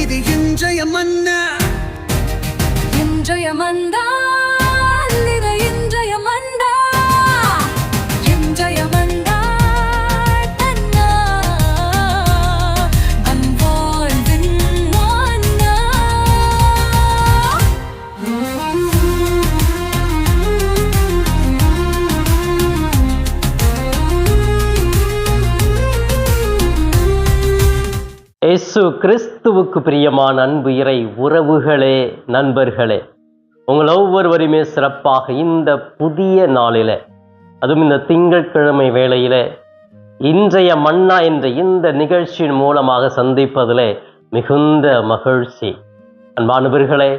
இது இன்றைய மன்னா, இன்றைய மன்னா, இது இன்றைய மன்னா, இன்றைய மன்னா, தன்னா அன்பாழ்வின் மன்னா. இயேசு கிறிஸ்துவுக்கு பிரியமான அன்பு இறை உறவுகளே, நண்பர்களே, உங்கள் ஒவ்வொருவரையுமே சிறப்பாக இந்த புதிய நாளில், அதுவும் இந்த திங்கட்கிழமை வேளையில் இன்றைய மன்னா என்ற இந்த நிகழ்ச்சியின் மூலமாக சந்திப்பதில் மிகுந்த மகிழ்ச்சி. அன்பானவர்களே,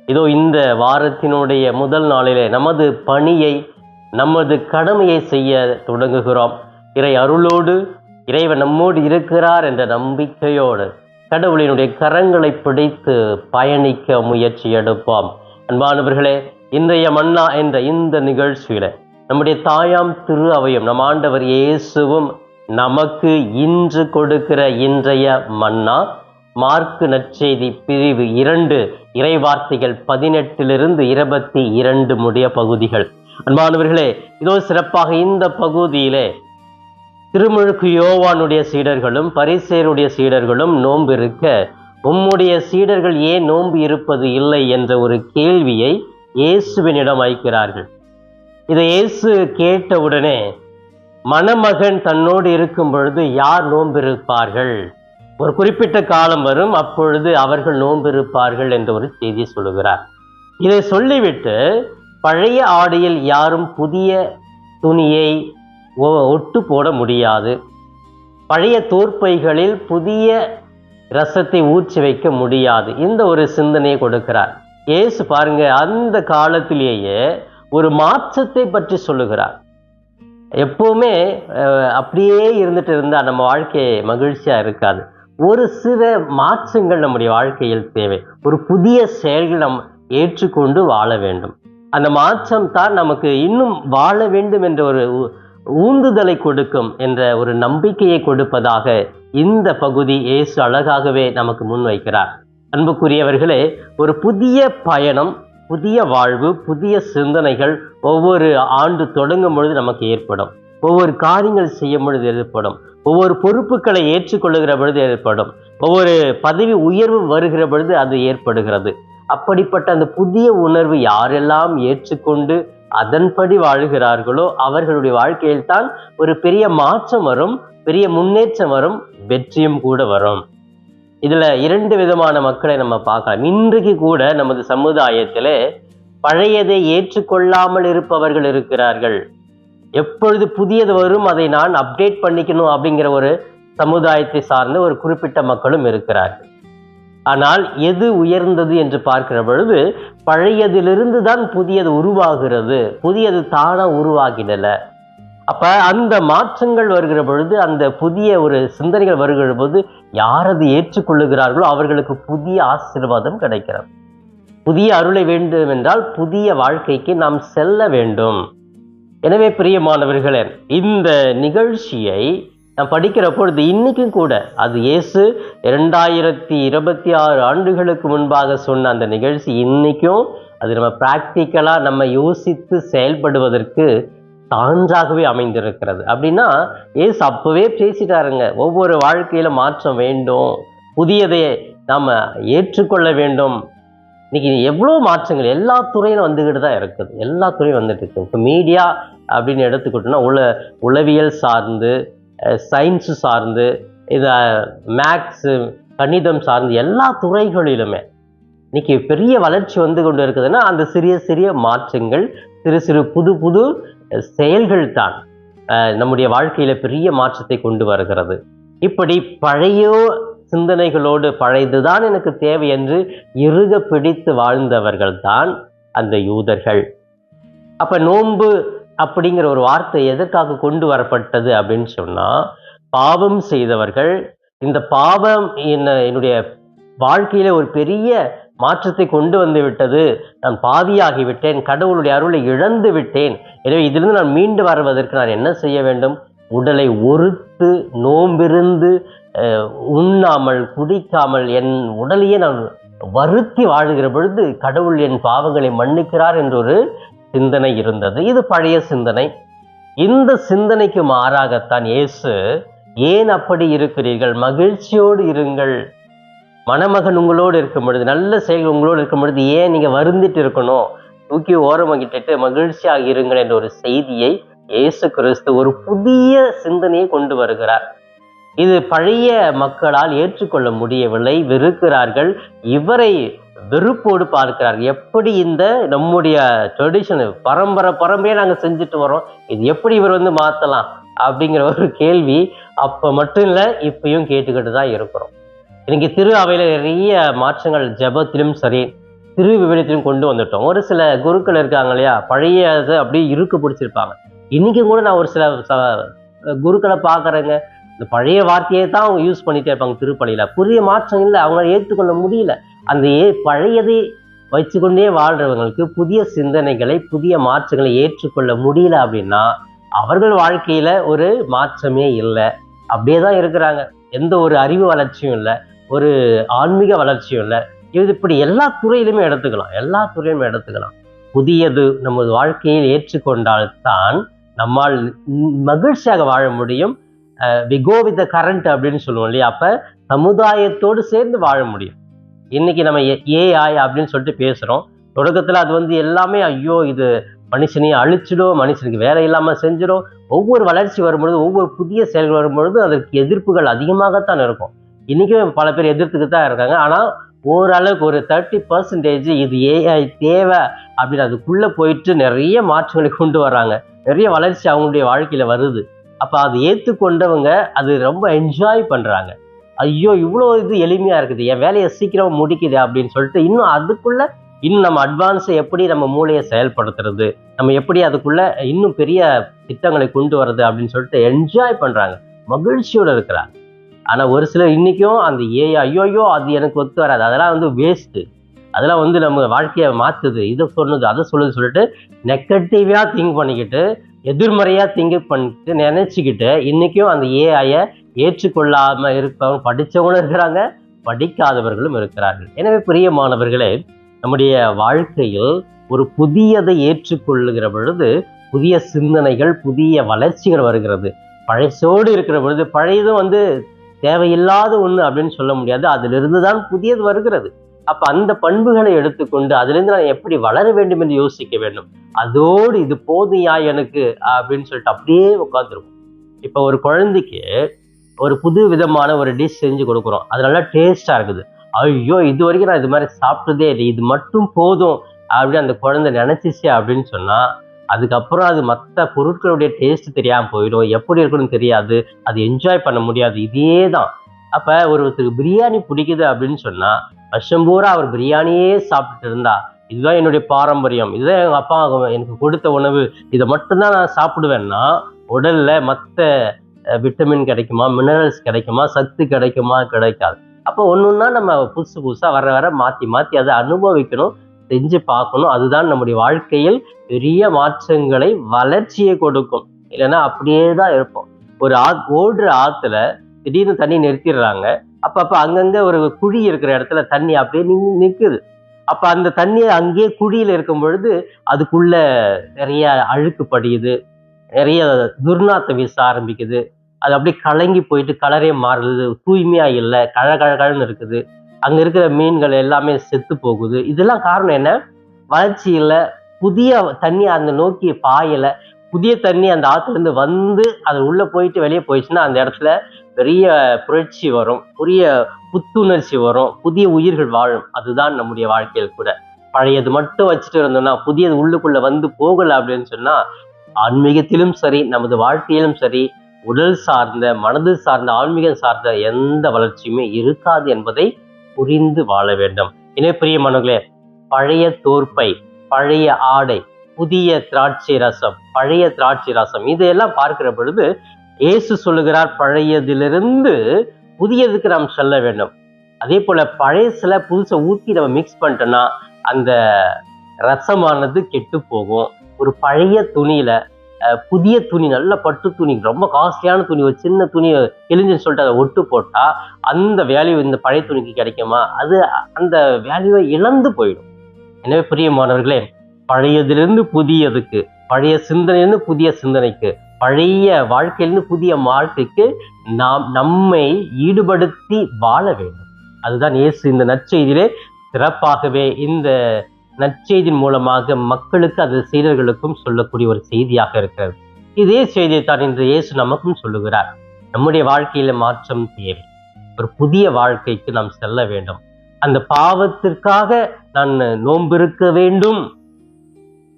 இதோ இந்த வாரத்தினுடைய முதல் நாளிலே நமது பணியை, நமது கடமையை செய்ய தொடங்குகிறோம். இறை அருளோடு இறைவன் நம்மோடு இருக்கிறார் என்ற நம்பிக்கையோடு கடவுளினுடைய கரங்களை பிடித்து பயணிக்க முயற்சி எடுப்போம். அன்பானவர்களே, இன்றைய மன்னா என்ற இந்த நிகழ்ச்சியில நம்முடைய தாயாம் திரு அவையும் நம் ஆண்டவர் இயேசுவும் நமக்கு இன்று கொடுக்கிற இன்றைய மன்னா மார்க்கு நற்செய்தி பிரிவு 2 இறைவார்த்தைகள் 18 22 முடிய பகுதிகள். அன்பானவர்களே, இதோ சிறப்பாக இந்த பகுதியிலே திருமுழுக்கு யோவானுடைய சீடர்களும் பரிசேயருடைய சீடர்களும் நோன்பு இருக்க, உம்முடைய சீடர்கள் ஏன் நோன்பு இருப்பது இல்லை என்ற ஒரு கேள்வியை இயேசுவினிடம் வைக்கிறார்கள். இதை இயேசு கேட்டவுடனே, மணமகன் தன்னோடு இருக்கும் பொழுது யார் நோன்பு இருப்பார்கள்? ஒரு குறிப்பிட்ட காலம் வரும், அப்பொழுது அவர்கள் நோன்பு இருப்பார்கள் என்ற ஒரு செய்தி சொல்லுகிறார். இதை சொல்லிவிட்டு, பழைய ஆடையில் யாரும் புதிய துணியை ஒட்டு போட முடியாது, பழைய தோற்பைகளில் புதிய ரசத்தை ஊற்றி வைக்க முடியாது, இந்த ஒரு சிந்தனையை கொடுக்கிறார் இயேசு. பாருங்க, அந்த காலத்திலேயே ஒரு மாற்றத்தை பற்றி சொல்லுகிறார். எப்பவுமே அப்படியே இருந்துட்டு இருந்தால் நம்ம வாழ்க்கை மகிழ்ச்சியா இருக்காது. ஒரு சில மாற்றங்கள் நம்முடைய வாழ்க்கையில் தேவை. ஒரு புதிய செயல்கள் நாம் ஏற்றுக்கொண்டு வாழ வேண்டும். அந்த மாற்றம் தான் நமக்கு இன்னும் வாழ வேண்டும் என்ற ஒரு ஊந்துதலை கொடுக்கும் என்ற ஒரு நம்பிக்கையை கொடுப்பதாக இந்த பகுதி இயேசு அழகாகவே நமக்கு முன்வைக்கிறார். அன்புக்குரியவர்களே, ஒரு புதிய பயணம், புதிய வாழ்வு, புதிய சிந்தனைகள் ஒவ்வொரு ஆண்டு தொடங்கும் பொழுது நமக்கு ஏற்படும். ஒவ்வொரு காரியங்கள் செய்யும் பொழுது ஏற்படும். ஒவ்வொரு பொறுப்புகளை ஏற்றுக்கொள்ளுகிற பொழுது ஏற்படும். ஒவ்வொரு பதவி உயர்வு வருகிற பொழுது அது ஏற்படுகிறது. அப்படிப்பட்ட அந்த புதிய உணர்வு யாரெல்லாம் ஏற்றுக்கொண்டு அதன்படி வாழ்கிறார்களோ அவர்களுடைய வாழ்க்கையில் தான் ஒரு பெரிய மாற்றம் வரும், பெரிய முன்னேற்றம் வரும், வெற்றியும் கூட வரும். இதுல 2 விதமான மக்களை நம்ம பார்க்கலாம். இன்றைக்கு கூட நமது சமுதாயத்திலே பழையதை ஏற்றுக்கொள்ளாமல் இருப்பவர்கள் இருக்கிறார்கள். எப்பொழுது புதியது வரும் அதை நான் அப்டேட் பண்ணிக்கணும் அப்படிங்கிற ஒரு சமுதாயத்தை சார்ந்த ஒரு குறிப்பிட்ட மக்களும் இருக்கிறார்கள். ஆனால் எது உயர்ந்தது என்று பார்க்கிற பொழுது பழையதிலிருந்து தான் புதியது உருவாகிறது, புதியது தானா உருவாகிடல. அப்ப அந்த மாற்றங்கள் வருகிற பொழுது, அந்த புதிய ஒரு சிந்தனைகள் வருகிற போது யார் அதை ஏற்றுக்கொள்ளுகிறார்களோ அவர்களுக்கு புதிய ஆசீர்வாதம் கிடைக்கிறது. புதிய அருளை வேண்டும் என்றால் புதிய வாழ்க்கைக்கு நாம் செல்ல வேண்டும். எனவே பிரியமானவர்களே, இந்த நிகழ்ச்சியை நான் படிக்கிற பொழுது இன்னைக்கும் கூட அது இயேசு 2026 ஆண்டுகளுக்கு முன்பாக சொன்ன அந்த நிகழ்ச்சி இன்னைக்கும் அது நம்ம பிராக்டிக்கலா நம்ம யோசித்து செயல்படுவதற்கு சான்றாகவே அமைந்திருக்கிறது. அப்படின்னா இயேசு அப்பவே பேசிட்டாருங்க, ஒவ்வொரு வாழ்க்கையில மாற்றம் வேண்டும், புதியதை நாம ஏற்றுக்கொள்ள வேண்டும். இன்னைக்கு எவ்வளோ மாற்றங்கள் எல்லா துறையிலும் வந்துக்கிட்டு தான் இருக்குது, எல்லா துறையும் வந்துட்டு இருக்கு. இப்போ மீடியா அப்படின்னு எடுத்துக்கிட்டோம்னா உளவியல் சார்ந்து, சயின்ஸு சார்ந்து, இது மேக்ஸு, கணிதம் சார்ந்து எல்லா துறைகளிலுமே இன்னைக்கு பெரிய வளர்ச்சி வந்து கொண்டு இருக்குதுன்னா அந்த சிறிய சிறிய மாற்றங்கள், சிறு புது புது செயல்கள் தான் நம்முடைய வாழ்க்கையில பெரிய மாற்றத்தை கொண்டு வருகிறது. இப்படி பழைய சிந்தனைகளோடு பழையதுதான் எனக்கு தேவை என்று இறுக பிடித்து வாழ்ந்தவர்கள் தான் அந்த யூதர்கள். அப்ப நோன்பு அப்படிங்கிற ஒரு வார்த்தை எதற்காக கொண்டு வரப்பட்டது அப்படின்னு சொன்னா, பாவம் செய்தவர்கள், இந்த பாவம் என்னுடைய வாழ்க்கையில ஒரு பெரிய மாற்றத்தை கொண்டு வந்து விட்டது, நான் பாவியாகிவிட்டேன், கடவுளுடைய அருளை இழந்து விட்டேன், எனவே இதிலிருந்து நான் மீண்டு வருவதற்கு நான் என்ன செய்ய வேண்டும்? உடலை ஒருத்து நோம்பிருந்து உண்ணாமல் குடிக்காமல் என் உடலையே நான் வருத்தி வாழுகிற பொழுது கடவுள் என் பாவங்களை மன்னிக்கிறார் என்ற ஒரு சிந்தனை இருந்தது. இது பழைய சிந்தனை. இந்த சிந்தனைக்கு மாறாகத்தான் இயேசு, ஏன் அப்படி இருக்கிறீர்கள், மகிழ்ச்சியோடு இருங்கள், மணமகன் உங்களோடு இருக்கும் பொழுது, நல்ல செயல்கள் உங்களோடு இருக்கும் பொழுது ஏன் நீங்க வருந்திட்டு இருக்கணும், தூக்கி ஓரமாகிட்டு மகிழ்ச்சியாக இருங்கள் என்ற ஒரு செய்தியை இயேசு கிறிஸ்து ஒரு புதிய சிந்தனையை கொண்டு வருகிறார். இது பழைய மக்களால் ஏற்றுக்கொள்ள முடியவில்லை, வெறுக்கிறார்கள். இவரை வெறுப்போடு பார்க்கிறார்கள். எப்படி இந்த நம்முடைய ட்ரெடிஷன் பரம்பரையே நாங்கள் செஞ்சுட்டு வரோம், இது எப்படி இவர் மாற்றலாம் அப்படிங்கிற ஒரு கேள்வி அப்போ மட்டும் இல்லை, இப்பயும் கேட்டுக்கிட்டு தான் இருக்கிறோம். இன்னைக்கு திரு அவையில் நிறைய மாற்றங்கள் ஜெபத்திலும் சரி திரு விவிலியத்திலும் கொண்டு வந்துட்டோம். ஒரு சில குருக்கள் இருக்காங்க இல்லையா, பழைய இது அப்படியே இருக்கு பிடிச்சிருப்பாங்க. இன்னைக்கு கூட நான் ஒரு சில குருக்களை பார்க்குறேங்க, இந்த பழைய வார்த்தையை தான் அவங்க யூஸ் பண்ணிட்டே இருப்பாங்க திருப்பலியில். புதிய மாற்றம் இல்லை, அவங்க ஏற்றுக்கொள்ள முடியல. அந்த பழையதை வச்சுக்கொண்டே வாழ்றவங்களுக்கு புதிய சிந்தனைகளை புதிய மாற்றங்களை ஏற்றுக்கொள்ள முடியல அப்படின்னா அவர்கள் வாழ்க்கையில ஒரு மாற்றமே இல்லை, அப்படியே தான் இருக்கிறாங்க. எந்த ஒரு அறிவு வளர்ச்சியும் இல்லை, ஒரு ஆன்மீக வளர்ச்சியும் இல்லை. இது இப்படி எல்லா துறையிலுமே எடுத்துக்கலாம். புதியது நமது வாழ்க்கையில் ஏற்றுக்கொண்டால்தான் நம்மால் மகிழ்ச்சியாக வாழ முடியும். We go with the current அப்படின்னு சொல்லுவோம் இல்லையா, அப்ப சமுதாயத்தோடு சேர்ந்து வாழ முடியும். இன்னைக்கு நம்ம ஏஐ அப்படின்னு சொல்லிட்டு பேசுறோம். தொடக்கத்துல அது எல்லாமே ஐயோ இது மனுஷனையும் அழிச்சிடும், மனுஷனுக்கு வேலை இல்லாம செஞ்சிடும். ஒவ்வொரு வளர்ச்சி வரும்பொழுது, ஒவ்வொரு புதிய செயல்கள் வரும்பொழுது அதற்கு எதிர்ப்புகள் அதிகமாகத்தான் இருக்கும். இன்னைக்கும் பல பேர் எதிர்த்துக்கு தான் இருக்காங்க. ஆனா ஓரளவுக்கு ஒரு 30% இது ஏஐ தேவை அப்படின்னு அதுக்குள்ள போயிட்டு நிறைய மாற்றங்களை கொண்டு வர்றாங்க. நிறைய வளர்ச்சி அவங்களுடைய வாழ்க்கையில வருது. அப்ப அது ஏற்றுக்கொண்டவங்க அது ரொம்ப என்ஜாய் பண்றாங்க. ஐயோ இவ்வளோ இது எளிமையா இருக்குது, என் வேலையை சீக்கிரம் முடிக்குது அப்படின்னு சொல்லிட்டு இன்னும் நம்ம அட்வான்ஸை எப்படி நம்ம மூளையை செயல்படுத்துறது, நம்ம எப்படி அதுக்குள்ள இன்னும் பெரிய திட்டங்களை கொண்டு வர்றது அப்படின்னு சொல்லிட்டு என்ஜாய் பண்றாங்க, மகிழ்ச்சியோடு இருக்கிறாங்க. ஆனா ஒரு சிலர் இன்னைக்கும் அந்த ஐயோ அது எனக்கு ஒத்து வராது, அதெல்லாம் வேஸ்ட்டு, அதெல்லாம் நம்ம வாழ்க்கையை மாத்துது, இதை சொன்னது அதை சொல்லிட்டு நெகட்டிவா திங்க் பண்ணிக்கிட்டு எதிர்மறையா திங்க் பண்ணிட்டு நினைச்சுக்கிட்டு இன்னைக்கும் அந்த ஏஐயை ஏற்றுக்கொள்ளாம இருப்பவங்க படித்தவங்களும் இருக்கிறாங்க, படிக்காதவர்களும் இருக்கிறார்கள். எனவே பிரியமானவர்களே, நம்முடைய வாழ்க்கையில் ஒரு புதியதை ஏற்றுக்கொள்ளுகிற பொழுது புதிய சிந்தனைகள் புதிய வளர்ச்சிகள் வருகிறது. பழசோடு இருக்கிற பொழுது பழையதும் தேவையில்லாத ஒண்ணு அப்படின்னு சொல்ல முடியாது, அதிலிருந்து தான் புதியது வருகிறது. அப்ப அந்த பண்புகளை எடுத்துக்கொண்டு அதிலிருந்து நான் எப்படி வளர வேண்டும் என்று யோசிக்க வேண்டும். அதோடு இது போதியா எனக்கு அப்படின்னு சொல்லிட்டு அப்படியே உட்காந்துருக்கும். இப்ப ஒரு குழந்தைக்கு ஒரு புது விதமான ஒரு டிஷ் செஞ்சு கொடுக்குறோம், அது நல்லா டேஸ்டா இருக்குது. ஐயோ இது வரைக்கும் நான் இது மாதிரி சாப்பிட்டதே இல்லை, இது மட்டும் போதும் அப்படின்னு அந்த குழந்தை நினைச்சிச்சு அப்படின்னு சொன்னா அதுக்கப்புறம் அது மற்ற பொருட்களுடைய டேஸ்ட் தெரியாம போயிடும், எப்படி இருக்கணும்னு தெரியாது, அது என்ஜாய் பண்ண முடியாது. இதே தான். அப்ப ஒருத்தருக்கு பிரியாணி பிடிக்குது அப்படின்னு சொன்னா வருஷம் பூரா அவர் பிரியாணியே சாப்பிட்டுட்டு இருந்தா, இதுதான் என்னுடைய பாரம்பரியம், இதுதான் எங்க அப்பா எனக்கு கொடுத்த உணவு, இதை மட்டும்தான் நான் சாப்பிடுவேன்னா உடல்ல மற்ற விட்டமின் கிடைக்குமா, மினரல்ஸ் கிடைக்குமா, சத்து கிடைக்குமா, கிடைக்காது. அப்போ ஒன்னொன்னா நம்ம புதுசா வர மாத்தி அதை அனுபவிக்கணும், செஞ்சு பார்க்கணும். அதுதான் நம்முடைய வாழ்க்கையில் பெரிய மாற்றங்களை வளர்ச்சியை கொடுக்கும். இல்லைன்னா அப்படியே தான் இருப்போம். ஒரு ஓடுற ஆத்துல திடீர்னு தண்ணி நிறுத்திடுறாங்க, அப்ப அங்கங்க ஒரு குழி இருக்கிற இடத்துல தண்ணி அப்படியே நிற்குது. அப்ப அந்த தண்ணி அங்கேயே குழியில இருக்கும் பொழுது அதுக்குள்ள நிறைய அழுக்கு படியுது, நிறைய துர்நாற்றம் வீச ஆரம்பிக்குது, அது அப்படியே கலங்கி போயிட்டு கலரே மாறுது, தூய்மையா இல்லை, கழன்னு இருக்குது, அங்க இருக்கிற மீன்கள் எல்லாமே செத்து போகுது. இதெல்லாம் காரணம் என்ன? வளர்ச்சி இல்லை, புதிய தண்ணி அந்த நோக்கி பாயலை. புதிய தண்ணி அந்த ஆத்துல இருந்து அது உள்ள போயிட்டு வெளியே போயிடுச்சுன்னா அந்த இடத்துல பெரிய புரட்சி வரும், புதிய புத்துணர்ச்சி வரும், புதிய உயிர்கள் வாழும். அதுதான் நம்முடைய வாழ்க்கையில் கூட. பழையது மட்டும் வச்சுட்டு இருந்தோம்னா புதியது உள்ளுக்குள்ள போகல அப்படின்னு சொன்னா ஆன்மீகத்திலும் சரி நமது வாழ்க்கையிலும் சரி உடல் சார்ந்த மனது சார்ந்த ஆன்மீகம் சார்ந்த எந்த வளர்ச்சியுமே இருக்காது என்பதை புரிந்து வாழ வேண்டும். எனவே பிரியமானவர்களே, பழைய தோற்பை, பழைய ஆடை, புதிய திராட்சை ரசம், பழைய திராட்சை ரசம், இதையெல்லாம் பார்க்கிற பொழுது இயேசு சொல்லுகிறார், பழையதிலிருந்து புதியதுக்கு நாம் செல்ல வேண்டும். அதே போல பழையசுல புதுசை ஊற்றி நம்ம மிக்ஸ் பண்ணிட்டோம்னா அந்த ரசமானது கெட்டு போகும். ஒரு பழைய துணியில புதிய துணி, நல்ல பட்டு துணி, ரொம்ப காஸ்ட்லியான துணி, ஒரு சின்ன துணி கிழிஞ்சுன்னு சொல்லிட்டு அதை ஒட்டு போட்டா அந்த வேல்யூ இந்த பழைய துணிக்கு கிடைக்குமா? அது அந்த வேல்யூவை இழந்து போயிடும். எனவே பிரியமானவர்களே, பழையதிலிருந்து புதியதுக்கு, பழைய சிந்தனையிலிருந்து புதிய சிந்தனைக்கு, பழைய வாழ்க்கையிலிருந்து புதிய வாழ்க்கைக்கு நாம் நம்மை ஈடுபடுத்தி வாழ வேண்டும். அதுதான் இயேசு இந்த நற்செய்தியிலே சிறப்பாகவே இந்த நற்செய்தியின் மூலமாக மக்களுக்கு, அது சீடர்களுக்கும் சொல்லக்கூடிய ஒரு செய்தியாக இருக்கிறது. இதே செய்தியை தான் இன்று இயேசு நமக்கும் சொல்லுகிறார். நம்முடைய வாழ்க்கையில மாற்றம் தேவை. ஒரு புதிய வாழ்க்கைக்கு நாம் செல்ல வேண்டும். அந்த பாவத்திற்காக நான் நோம்பிருக்க வேண்டும்.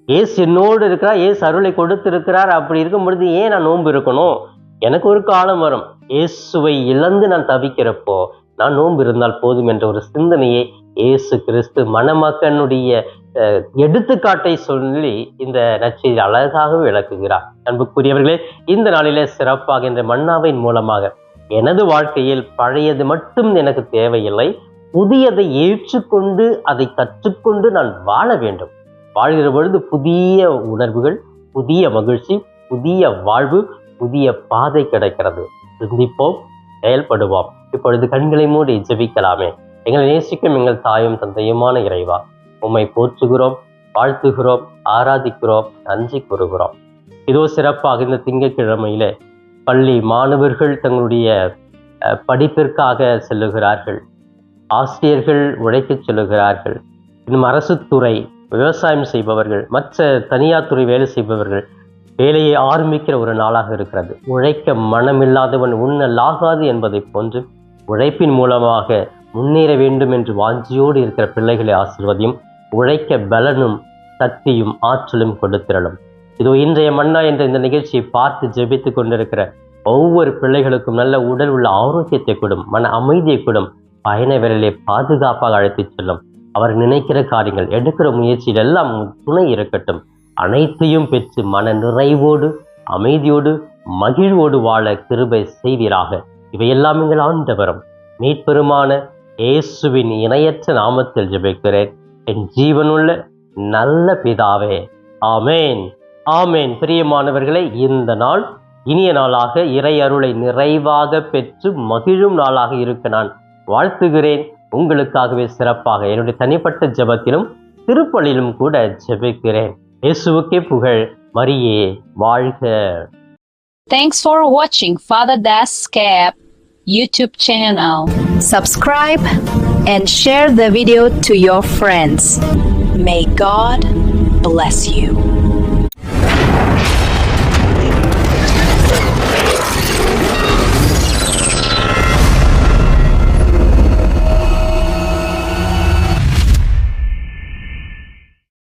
இயேசு என்னோடு இருக்கிறார், இயேசு அருளை கொடுத்திருக்கிறார். அப்படி இருக்கும் பொழுது ஏன் நான் நோன்பு இருக்கணும்? எனக்கு ஒரு காலம் வரும், இயேசுவை இழந்து நான் தவிக்கிறப்போ நான் நோன்பு இருந்தால் போதும் என்ற ஒரு சிந்தனையை இயேசு கிறிஸ்து மணமகனுடைய எடுத்துக்காட்டை சொல்லி இந்த நற்செய்தி அழகாக விளக்குகிறார். அன்புக்குரியவர்களே, இந்த நாளிலே சிறப்பாக இந்த மன்னாவின் மூலமாக எனது வாழ்க்கையில் பழையது மட்டும் எனக்கு தேவையில்லை, புதியதை ஏற்றுக்கொண்டு அதை கற்றுக்கொண்டு நான் வாழ வேண்டும். வாழ்கிற பொழுது புதிய உணர்வுகள், புதிய மகிழ்ச்சி, புதிய வாழ்வு, புதிய பாதை கிடைக்கிறது. சிந்திப்போம், செயல்படுவோம். இப்பொழுது கண்களை மூடி ஜெபிக்கலாமே. எங்களை நேசிக்கும் எங்கள் தாயும் தந்தையுமான இறைவா, உம்மை போற்றுகிறோம், வாழ்த்துகிறோம், ஆராதிக்கிறோம், நன்றி கூறுகிறோம். இதோ சிறப்பாக இந்த திங்கட்கிழமையிலே பள்ளி மாணவர்கள் தங்களுடைய படிப்பிற்காக செல்லுகிறார்கள், ஆசிரியர்கள் உழைக்கச் செல்லுகிறார்கள், இன்னும் அரசு துறை, விவசாயம் செய்பவர்கள், மற்ற தனியார் துறை வேலை செய்பவர்கள் வேலையை ஆரம்பிக்கிற ஒரு நாளாக இருக்கிறது. உழைக்க மனமில்லாதவன் உண்ணலாகாது என்பதை போன்று உழைப்பின் மூலமாக முன்னேற வேண்டும் என்று வாஞ்சியோடு இருக்கிற பிள்ளைகளை ஆசீர்வதியும், உழைக்க பலனும் சக்தியும் ஆற்றலும் கொடுத்திரளும். இதோ இன்றைய மன்னா என்ற இந்த நிகழ்ச்சியை பார்த்து ஜெபித்து கொண்டிருக்கிற ஒவ்வொரு பிள்ளைகளுக்கும் நல்ல உடல் உள்ள ஆரோக்கியத்தை கொடும், மன அமைதியை கொடும், பயண வேலையை பாதுகாப்பாக அழைத்துச் செல்லும். அவர் நினைக்கிற காரியங்கள், எடுக்கிற முயற்சியில் எல்லாம் துணை இருக்கட்டும். அனைத்தையும் பெற்று மன நிறைவோடு, அமைதியோடு, மகிழ்வோடு வாழ கிருபை செய்வீராக. இவையெல்லாம் எங்கள் ஆண்டவரும் மீட்பெருமான இயேசுவின் இணையற்ற நாமத்தில் ஜெபிக்கிறேன், என் ஜீவனுள்ள நல்ல பிதாவே. ஆமேன், ஆமேன். பிரியமானவர்களே, இந்த நாள் இனிய நாளாக, இறை அருளை நிறைவாக பெற்று மகிழும் நாளாக இருக்க நான் வாழ்த்துகிறேன். உங்களுக்காகவே சிறப்பாக என்னுடைய தனிப்பட்ட ஜெபத்திலும் திருப்பலியிலும் கூட ஜெபிக்கிறேன். இயேசுவுக்கே புகழ், மரியே வாழ்க. Thanks for watching Father Das Cap YouTube channel. Subscribe and share the video to your friends. May God bless you.